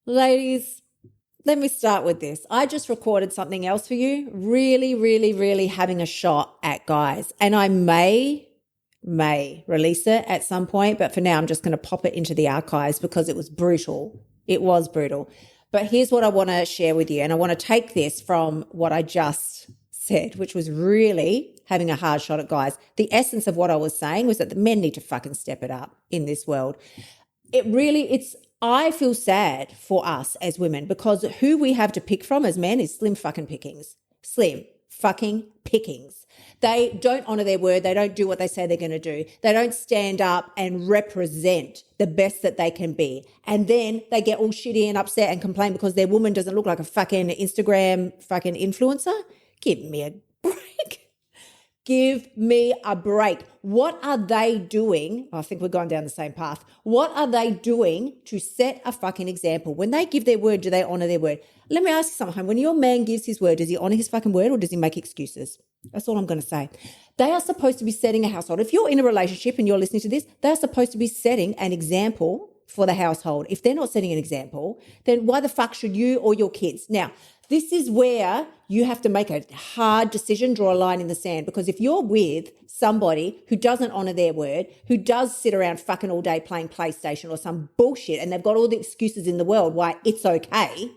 Ladies, let me start with this. I just recorded something else for you. Really, really, really having a shot at guys. And I may release it at some point, but for now I'm just going to pop it into the archives because it was brutal. It was brutal. But here's what I want to share with you. And I want to take this from what I just said, which was really having a hard shot at guys. The essence of what I was saying was that the men need to fucking step it up in this world. I feel sad for us as women because who we have to pick from as men is slim fucking pickings. Slim fucking pickings. They don't honor their word. They don't do what they say they're going to do. They don't stand up and represent the best that they can be. And then they get all shitty and upset and complain because their woman doesn't look like a fucking Instagram fucking influencer. Give me a break. Give me a break. What are they doing? I think we're going down the same path. What are they doing to set a fucking example? When they give their word, do they honor their word? Let me ask you something. When your man gives his word, does he honor his fucking word or does he make excuses? That's all I'm going to say. They are supposed to be setting a household. If you're in a relationship and you're listening to this, they're supposed to be setting an example for the household. If they're not setting an example, then why the fuck should you or your kids? Now, this is where you have to make a hard decision, draw a line in the sand, because if you're with somebody who doesn't honor their word, who does sit around fucking all day playing PlayStation or some bullshit, and they've got all the excuses in the world why it's okay,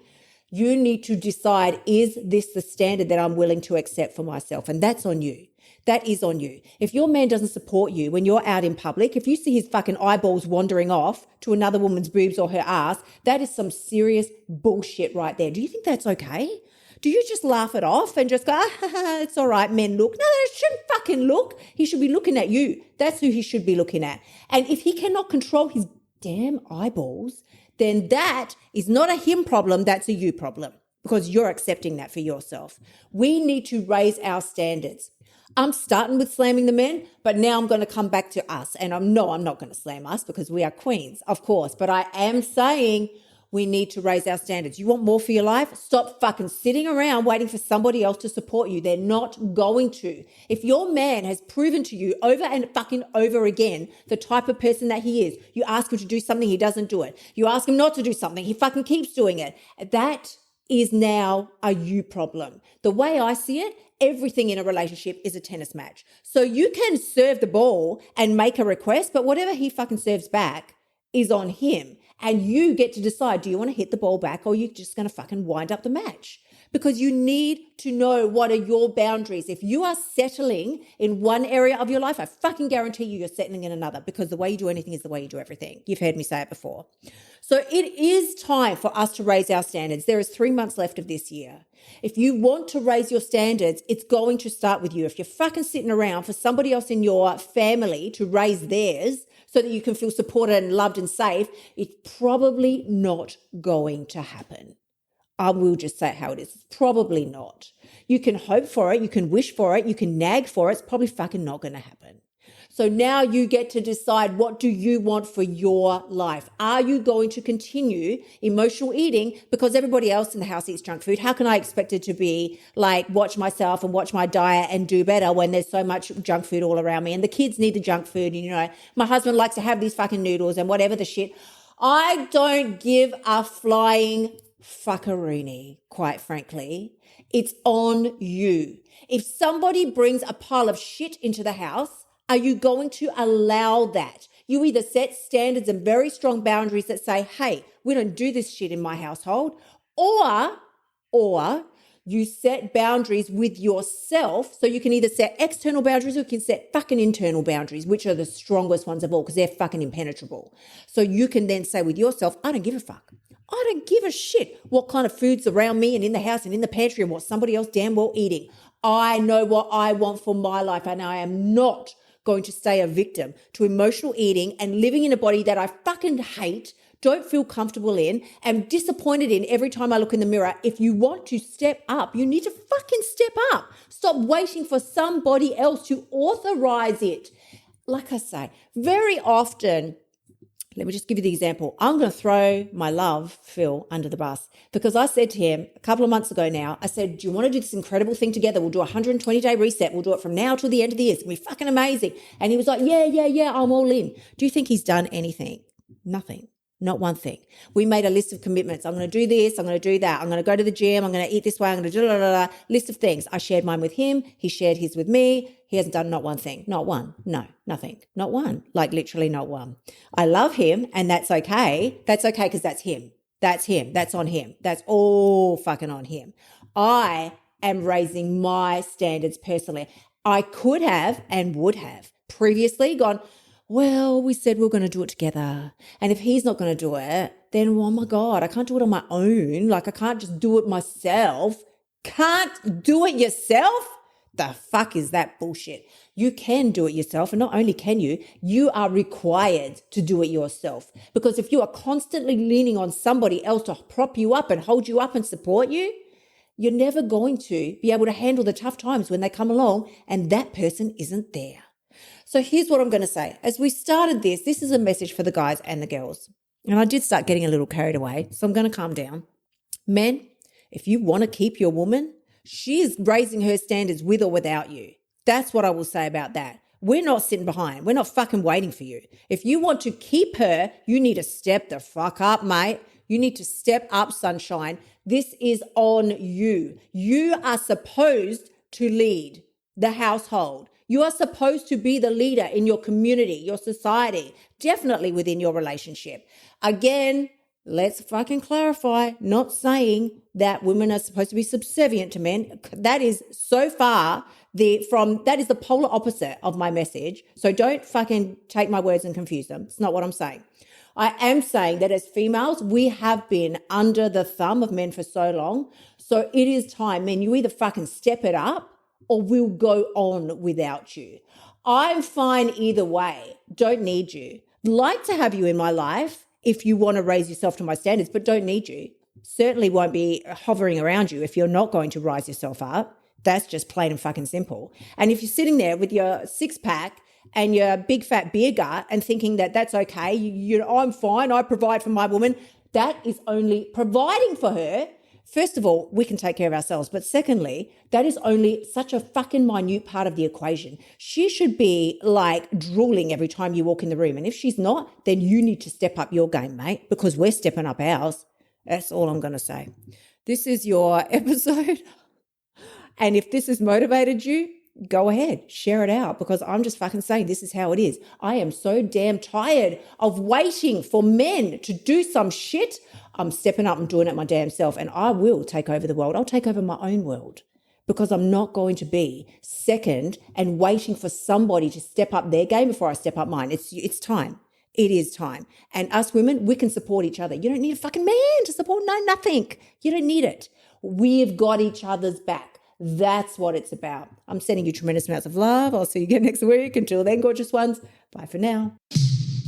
you need to decide, is this the standard that I'm willing to accept for myself? And that's on you. That is on you. If your man doesn't support you when you're out in public, if you see his fucking eyeballs wandering off to another woman's boobs or her ass, that is some serious bullshit right there. Do you think that's okay? Do you just laugh it off and just go, it's all right, men look? No, they shouldn't fucking look. He should be looking at you. That's who he should be looking at. And if he cannot control his damn eyeballs, then that is not a him problem, that's a you problem, because you're accepting that for yourself. We need to raise our standards. I'm starting with slamming the men, but now I'm going to come back to us. And I'm not going to slam us because we are queens, of course. But I am saying we need to raise our standards. You want more for your life? Stop fucking sitting around waiting for somebody else to support you. They're not going to. If your man has proven to you over and fucking over again the type of person that he is, you ask him to do something, he doesn't do it. You ask him not to do something, he fucking keeps doing it. That is now a you problem. The way I see it, everything in a relationship is a tennis match. So you can serve the ball and make a request, but whatever he fucking serves back is on him. And you get to decide, do you want to hit the ball back or are you just going to fucking wind up the match? Because you need to know what are your boundaries. If you are settling in one area of your life, I fucking guarantee you're settling in another, because the way you do anything is the way you do everything. You've heard me say it before. So it is time for us to raise our standards. There is 3 months left of this year. If you want to raise your standards, it's going to start with you. If you're fucking sitting around for somebody else in your family to raise theirs so that you can feel supported and loved and safe, it's probably not going to happen. I will just say it how it is. It's probably not. You can hope for it. You can wish for it. You can nag for it. It's probably fucking not going to happen. So now you get to decide, what do you want for your life? Are you going to continue emotional eating because everybody else in the house eats junk food? How can I expect it to be like watch myself and watch my diet and do better when there's so much junk food all around me and the kids need the junk food and, you know, my husband likes to have these fucking noodles and whatever the shit. I don't give a flying fuckaroony, quite frankly. It's on you. If somebody brings a pile of shit into the house, are you going to allow that? You either set standards and very strong boundaries that say, hey, we don't do this shit in my household, or you set boundaries with yourself. So you can either set external boundaries or you can set fucking internal boundaries, which are the strongest ones of all because they're fucking impenetrable. So you can then say with yourself, I don't give a fuck. I don't give a shit what kind of food's around me and in the house and in the pantry and what somebody else damn well eating. I know what I want for my life, and I am not going to stay a victim to emotional eating and living in a body that I fucking hate, don't feel comfortable in, am disappointed in every time I look in the mirror. If you want to step up, you need to fucking step up. Stop waiting for somebody else to authorize it. Like I say, very often, let me just give you the example. I'm going to throw my love, Phil, under the bus because I said to him a couple of months ago now, I said, do you want to do this incredible thing together? We'll do a 120-day reset. We'll do it from now till the end of the year. It's going to be fucking amazing. And he was like, yeah, I'm all in. Do you think he's done anything? Nothing. Not one thing. We made a list of commitments. I'm going to do this. I'm going to do that. I'm going to go to the gym. I'm going to eat this way. I'm going to do list of things. I shared mine with him. He shared his with me. He hasn't done not one thing. Not one. No, nothing. Not one. Like literally not one. I love him and that's okay. That's okay because that's him. That's him. That's on him. That's all fucking on him. I am raising my standards personally. I could have and would have previously gone, well, we said we're going to do it together. And if he's not going to do it, then, oh my God, I can't do it on my own. Like I can't just do it myself. Can't do it yourself? The fuck is that bullshit? You can do it yourself. And not only can you, you are required to do it yourself. Because if you are constantly leaning on somebody else to prop you up and hold you up and support you, you're never going to be able to handle the tough times when they come along and that person isn't there. So here's what I'm going to say. As we started this is a message for the guys and the girls. And I did start getting a little carried away, so I'm going to calm down. Men, if you want to keep your woman, she is raising her standards with or without you. That's what I will say about that. We're not sitting behind. We're not fucking waiting for you. If you want to keep her, you need to step the fuck up, mate. You need to step up, sunshine. This is on you. You are supposed to lead the household. You are supposed to be the leader in your community, your society, definitely within your relationship. Again, let's fucking clarify, not saying that women are supposed to be subservient to men. That is so far that is the polar opposite of my message. So don't fucking take my words and confuse them. It's not what I'm saying. I am saying that as females, we have been under the thumb of men for so long. So it is time, men, you either fucking step it up or we'll go on without you. I'm fine either way. Don't need you. Like to have you in my life if you want to raise yourself to my standards, but don't need you. Certainly won't be hovering around you if you're not going to rise yourself up. That's just plain and fucking simple. And if you're sitting there with your six-pack and your big fat beer gut and thinking that that's okay, I'm fine, I provide for my woman, that is only providing for her. First of all, we can take care of ourselves. But secondly, that is only such a fucking minute part of the equation. She should be like drooling every time you walk in the room. And if she's not, then you need to step up your game, mate, because we're stepping up ours. That's all I'm going to say. This is your episode. And if this has motivated you, go ahead, share it out, because I'm just fucking saying this is how it is. I am so damn tired of waiting for men to do some shit. I'm stepping up and doing it my damn self, and I will take over the world. I'll take over my own world, because I'm not going to be second and waiting for somebody to step up their game before I step up mine. It's time. It is time. And us women, we can support each other. You don't need a fucking man to support nothing. You don't need it. We've got each other's back. That's what it's about. I'm sending you tremendous amounts of love. I'll see you again next week. Until then, gorgeous ones. Bye for now.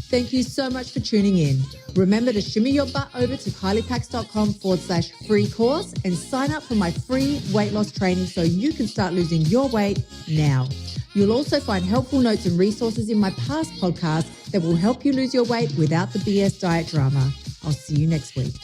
Thank you so much for tuning in. Remember to shimmy your butt over to kyliepax.com/free course and sign up for my free weight loss training so you can start losing your weight now. You'll also find helpful notes and resources in my past podcasts that will help you lose your weight without the BS diet drama. I'll see you next week.